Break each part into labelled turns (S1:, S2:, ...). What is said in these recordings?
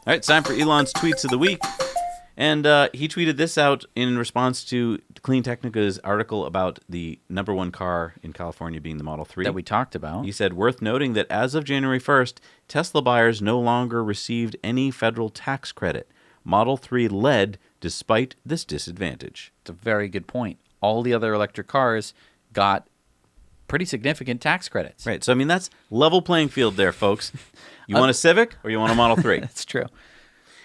S1: All right, it's time for Elon's Tweets of the Week. And he tweeted this out in response to Clean Technica's article about the number one car in California being the Model 3.
S2: That we talked about.
S1: He said, worth noting that as of January 1st, Tesla buyers no longer received any federal tax credit. Model 3 led despite this disadvantage.
S2: It's a very good point. All the other electric cars got pretty significant tax credits.
S1: Right. So, I mean, that's level playing field there, folks. You want a Civic or you want a Model 3?
S2: That's true.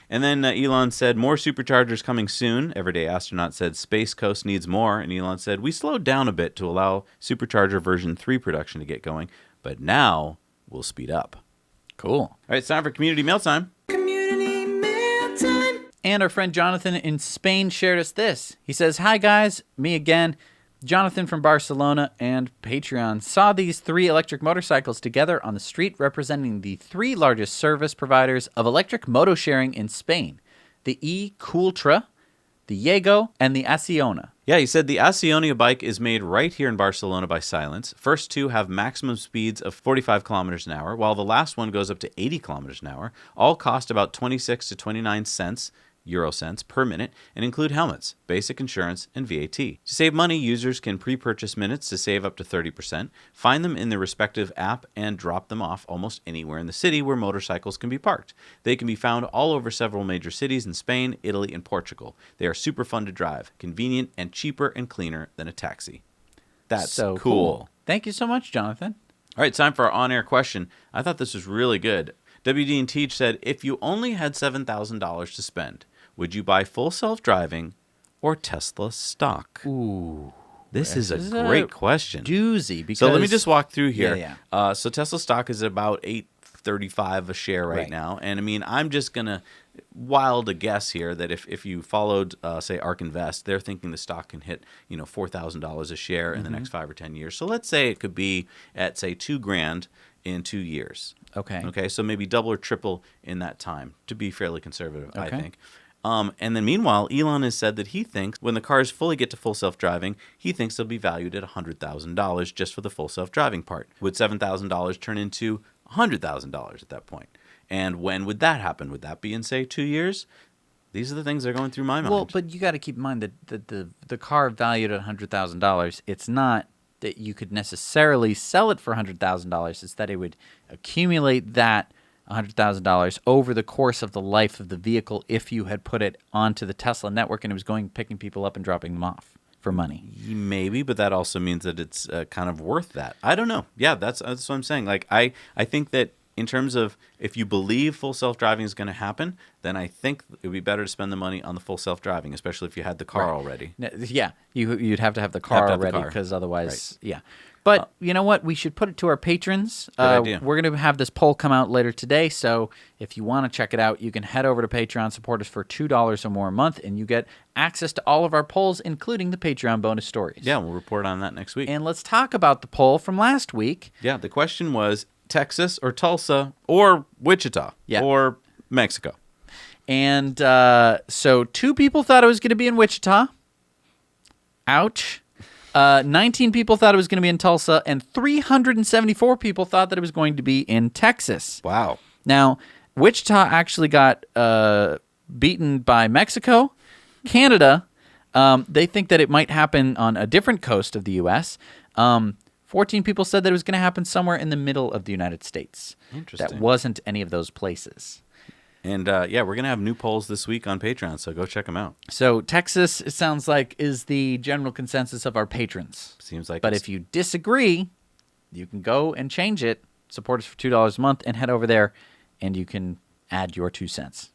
S1: And then Elon said, more Superchargers coming soon. Everyday Astronaut said, Space Coast needs more. And Elon said, we slowed down a bit to allow Supercharger version 3 production to get going, but now we'll speed up.
S2: Cool.
S1: All right, it's time for Community Mail Time.
S3: Community Mail Time.
S2: And our friend Jonathan in Spain shared us this. He says, hi guys, me again. Jonathan from Barcelona and Patreon saw these 3 electric motorcycles together on the street representing the 3 largest service providers of electric moto sharing in Spain. The e-Cultra, the Yego, and the Acciona.
S1: Yeah, he said the Acciona bike is made right here in Barcelona by Silence. First 2 have maximum speeds of 45 kilometers an hour, while the last one goes up to 80 kilometers an hour. All cost about 26 to 29 cents. Euro cents per minute and include helmets, basic insurance, and VAT. To save money, users can pre-purchase minutes to save up to 30%, find them in their respective app, and drop them off almost anywhere in the city where motorcycles can be parked. They can be found all over several major cities in Spain, Italy, and Portugal. They are super fun to drive, convenient, and cheaper and cleaner than a taxi. That's
S2: so
S1: cool.
S2: Thank you so much, Jonathan.
S1: All right, time for our on-air question. I thought this was really good. WD and Teach said, if you only had $7,000 to spend, would you buy full self-driving or Tesla stock?
S2: Ooh.
S1: This is a great question.
S2: Doozy. Because
S1: So let me just walk through here.
S2: Yeah.
S1: So Tesla stock is about $8.35 a share right now. And I mean, I'm just going to wild a guess here that if you followed, say, ARK Invest, they're thinking the stock can hit, $4,000 a share in the next 5 or 10 years. So let's say it could be at, say, $2,000 in 2 years.
S2: Okay.
S1: So maybe double or triple in that time, to be fairly conservative, I
S2: Okay.
S1: think. And then meanwhile, Elon has said that he thinks when the cars fully get to full self-driving, he thinks they'll be valued at $100,000 just for the full self-driving part. Would $7,000 turn into $100,000 at that point? And when would that happen? Would that be in, say, 2 years? These are the things that are going through my mind.
S2: Well, but you got to keep in mind that the car valued at $100,000, it's not that you could necessarily sell it for $100,000. It's that it would accumulate that $100,000 over the course of the life of the vehicle if you had put it onto the Tesla network and it was picking people up and dropping them off for money.
S1: Maybe, but that also means that it's kind of worth that. I don't know. Yeah, that's what I'm saying. Like I think that in terms of if you believe full self-driving is going to happen, then I think it would be better to spend the money on the full self-driving, especially if you had the car already.
S2: Yeah, you'd have to have the car already because otherwise, yeah. But you know what? We should put it to our patrons.
S1: Good idea.
S2: We're going to have this poll come out later today, so if you want to check it out, you can head over to Patreon, support us for $2 or more a month, and you get access to all of our polls, including the Patreon bonus stories.
S1: Yeah, we'll report on that next week.
S2: And let's talk about the poll from last week.
S1: Yeah, the question was Texas or Tulsa or Wichita or Mexico.
S2: And so 2 people thought it was going to be in Wichita. Ouch. 19 people thought it was going to be in Tulsa, and 374 people thought that it was going to be in Texas.
S1: Wow.
S2: Now, Wichita actually got beaten by Mexico. Canada, they think that it might happen on a different coast of the U.S. 14 people said that it was going to happen somewhere in the middle of the United States.
S1: Interesting.
S2: That wasn't any of those places.
S1: And we're going to have new polls this week on Patreon, so go check them out.
S2: So Texas, it sounds like, is the general consensus of our patrons.
S1: Seems like
S2: But if you disagree, you can go and change it. Support us for $2 a month and head over there, and you can add your 2 cents.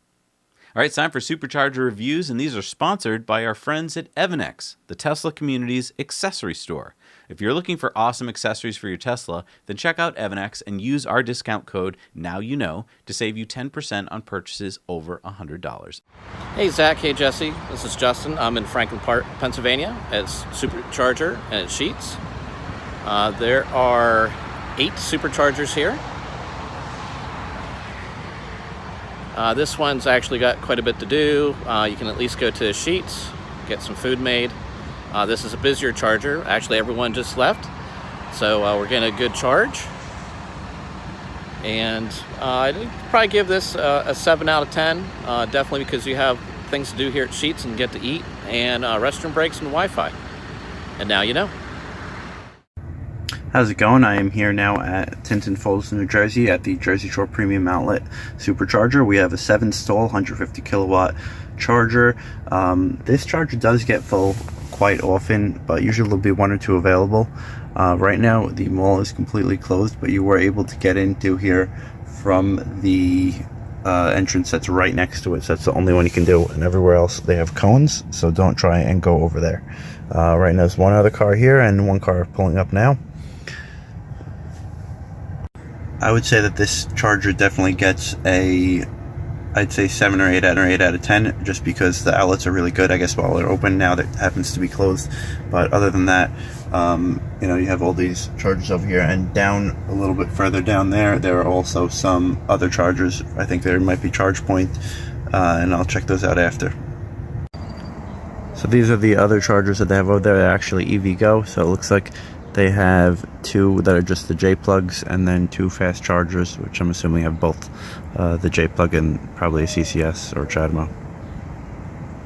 S1: All right, it's time for Supercharger reviews, and these are sponsored by our friends at Evannex, the Tesla community's accessory store. If you're looking for awesome accessories for your Tesla, then check out Evannex and use our discount code nowyouknow to save you 10% on purchases over $100.
S4: Hey Zach, hey Jesse, this is Justin. I'm in Franklin Park, Pennsylvania at Supercharger and at Sheetz. There are 8 Superchargers here. This one's actually got quite a bit to do. You can at least go to Sheetz, get some food made. This is a busier charger. Actually, everyone just left, so we're getting a good charge. And I'd probably give this a 7 out of 10, definitely because you have things to do here at Sheetz and get to eat, and restroom breaks and Wi-Fi. And now you know.
S5: How's it going? I am here now at Tinton Falls, New Jersey at the Jersey Shore Premium Outlet Supercharger. We have a 7-stall, 150 kilowatt charger. This charger does get full quite often, but usually there'll be 1 or 2 available. Right now the mall is completely closed, but you were able to get into here from the entrance that's right next to it, so that's the only one you can do, and everywhere else they have cones, so don't try and go over there. Right now there's 1 other car here and 1 car pulling up now. I would say that this charger definitely gets I'd say 7 or 8 out of 10, just because the outlets are really good. I guess while they're open now, that happens to be closed. But other than that, you have all these chargers over here, and down a little bit further down there are also some other chargers. I think there might be ChargePoint, and I'll check those out after. So these are the other chargers that they have over there. They're actually EVgo, so it looks like they have 2 that are just the J plugs, and then 2 fast chargers, which I'm assuming have both the J plug and probably a CCS or CHAdeMO.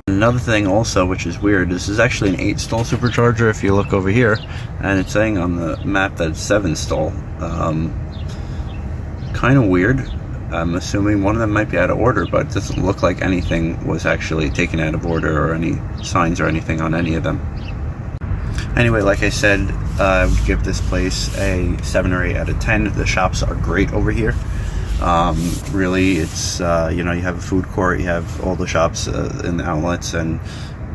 S5: Another thing also, which is weird, this is actually an 8-stall supercharger. If you look over here, and it's saying on the map that it's 7-stall. Kind of weird. I'm assuming one of them might be out of order, but it doesn't look like anything was actually taken out of order, or any signs or anything on any of them. Anyway, like I said, I would give this place a 7 or 8 out of 10. The shops are great over here. Really, it's, you have a food court, you have all the shops in the outlets, and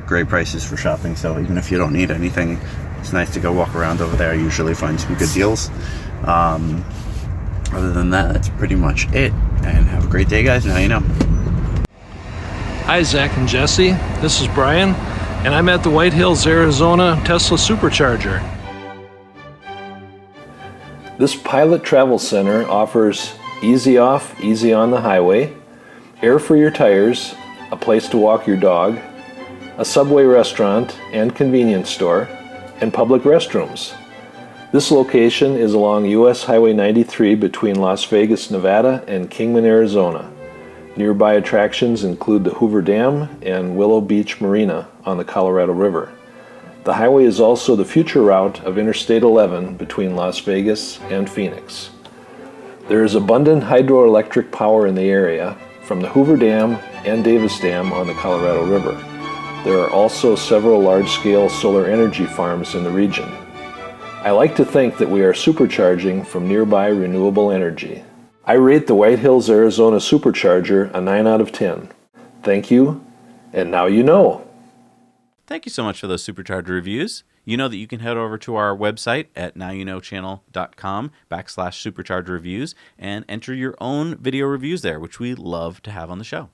S5: great prices for shopping. So even if you don't need anything, it's nice to go walk around over there. I usually find some good deals. Other than that, that's pretty much it. And have a great day, guys. Now you know.
S6: Hi, Zach and Jesse. This is Brian, and I'm at the White Hills, Arizona Tesla Supercharger. This Pilot Travel Center offers easy off, easy on the highway, air for your tires, a place to walk your dog, a Subway restaurant and convenience store, and public restrooms. This location is along US Highway 93 between Las Vegas, Nevada and Kingman, Arizona. Nearby attractions include the Hoover Dam and Willow Beach Marina on the Colorado River. The highway is also the future route of Interstate 11 between Las Vegas and Phoenix. There is abundant hydroelectric power in the area from the Hoover Dam and Davis Dam on the Colorado River. There are also several large-scale solar energy farms in the region. I like to think that we are supercharging from nearby renewable energy. I rate the White Hills, Arizona Supercharger a 9 out of 10. Thank you, and now you know.
S1: Thank you so much for those Supercharger reviews. You know that you can head over to our website at nowyouknowchannel.com/Supercharger reviews and enter your own video reviews there, which we love to have on the show.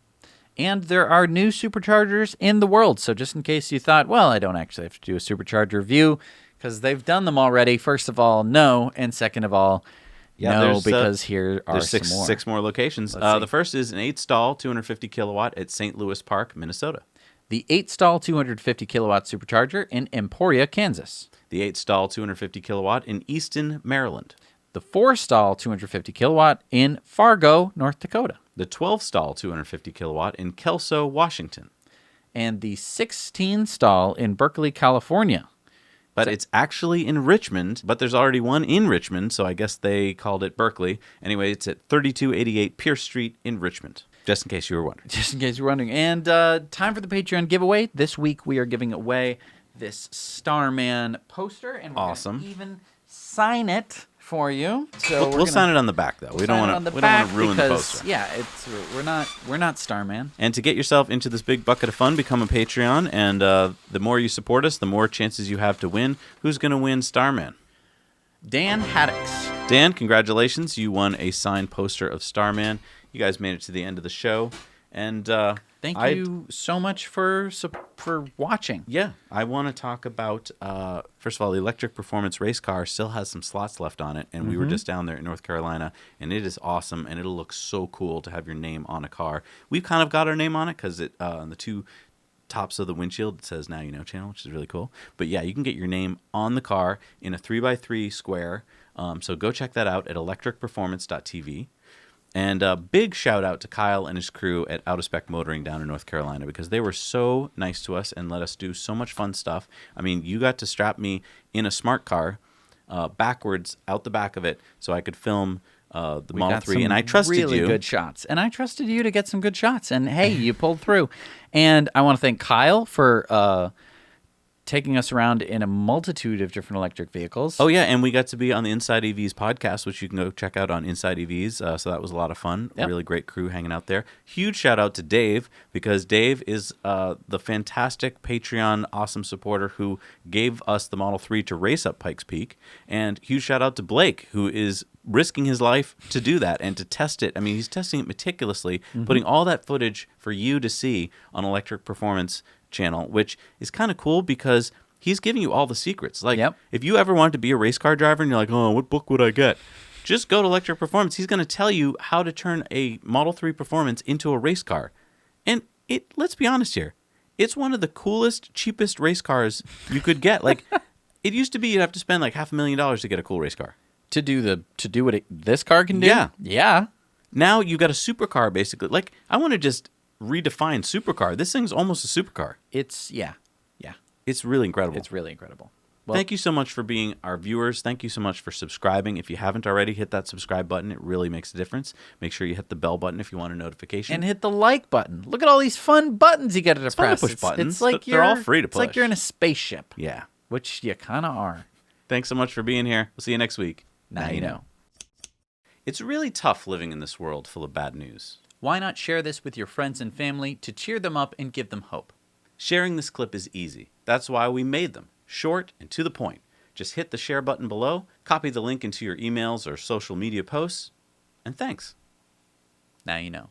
S2: And there are new superchargers in the world. So just in case you thought, well, I don't actually have to do a supercharger review because they've done them already. First of all, no. And second of all, no, because here are
S1: there's
S2: some more.
S1: Six more locations. The first is an 8-stall, 250 kilowatt at St. Louis Park, Minnesota.
S2: The 8-stall 250 kilowatt supercharger in Emporia, Kansas.
S1: The 8-stall 250 kilowatt in Easton, Maryland.
S2: The 4-stall 250 kilowatt in Fargo, North Dakota.
S1: The 12-stall 250 kilowatt in Kelso, Washington.
S2: And the 16-stall in Berkeley, California.
S1: But it's actually in Richmond, but there's already one in Richmond, so I guess they called it Berkeley. Anyway, it's at 3288 Pierce Street in Richmond, just in case you were wondering.
S2: Just in case you were wondering. And time for the Patreon giveaway. This week we are giving away this Starman poster, and we're going to even sign it for you. So
S1: we'll sign it on the back, though. We don't want to ruin the poster.
S2: Yeah, we're not Starman.
S1: And to get yourself into this big bucket of fun, become a Patreon, and the more you support us, the more chances you have to win. Who's going to win Starman?
S2: Dan Haddix.
S1: Dan, congratulations! You won a signed poster of Starman. You guys made it to the end of the show, and
S2: thank you so much for watching.
S1: Yeah, I want to talk about first of all, the electric performance race car still has some slots left on it, and we were just down there in North Carolina, and it is awesome, and it'll look so cool to have your name on a car. We've kind of got our name on it because it on the 2 tops of the windshield it says Now You Know channel, which is really cool. But yeah, you can get your name on the car in a 3x3 square. So go check that out at electricperformance.tv. And a big shout out to Kyle and his crew at Out of Spec Motoring down in North Carolina, because they were so nice to us and let us do so much fun stuff. I mean, you got to strap me in a smart car backwards out the back of it so I could film the
S2: We
S1: Model
S2: got
S1: 3,
S2: some
S1: and I trusted
S2: really
S1: you.
S2: good shots, and I trusted you to get some good shots, and hey, you pulled through. And I want to thank Kyle for taking us around in a multitude of different electric vehicles.
S1: Oh, yeah, and we got to be on the Inside EVs podcast, which you can go check out on Inside EVs. So that was a lot of fun.
S2: Yep.
S1: Really great crew hanging out there. Huge shout out to Dave, because Dave is the fantastic Patreon awesome supporter who gave us the Model 3 to race up Pikes Peak. And huge shout out to Blake, who is risking his life to do that and to test it. I mean, he's testing it meticulously, putting all that footage for you to see on Electric Performance channel, which is kind of cool because he's giving you all the secrets. Like, if you ever wanted to be a race car driver and you're like, oh, what book would I get? Just go to Electric Performance. He's going to tell you how to turn a Model 3 Performance into a race car. And let's be honest here, it's one of the coolest, cheapest race cars you could get. Like, it used to be you'd have to spend like $500,000 to get a cool race car.
S2: To do what this car can do?
S1: Yeah.
S2: Yeah.
S1: Now you got a supercar, basically. Like, I want to just redefine supercar. This thing's almost a supercar.
S2: It's
S1: really incredible.
S2: It's really incredible. Well,
S1: Thank you so much for being our viewers. Thank you so much for subscribing. If you haven't already, hit that subscribe button. It really makes a difference. Make sure you hit the bell button if you want a notification.
S2: and hit the like button. Look at all these fun buttons you get to
S1: fun to
S2: press.
S1: push
S2: It's
S1: buttons,
S2: like
S1: but they're all free to
S2: It's like
S1: push.
S2: you're in a spaceship,
S1: Yeah.
S2: which you kind of are.
S1: Thanks so much for being here. We'll see you next week.
S2: Now you know.
S1: It's really tough living in this world full of bad news.
S2: Why not share this with your friends and family to cheer them up and give them hope?
S1: Sharing this clip is easy. That's why we made them. Short and to the point. Just hit the share button below, copy the link into your emails or social media posts, and thanks.
S2: Now you know.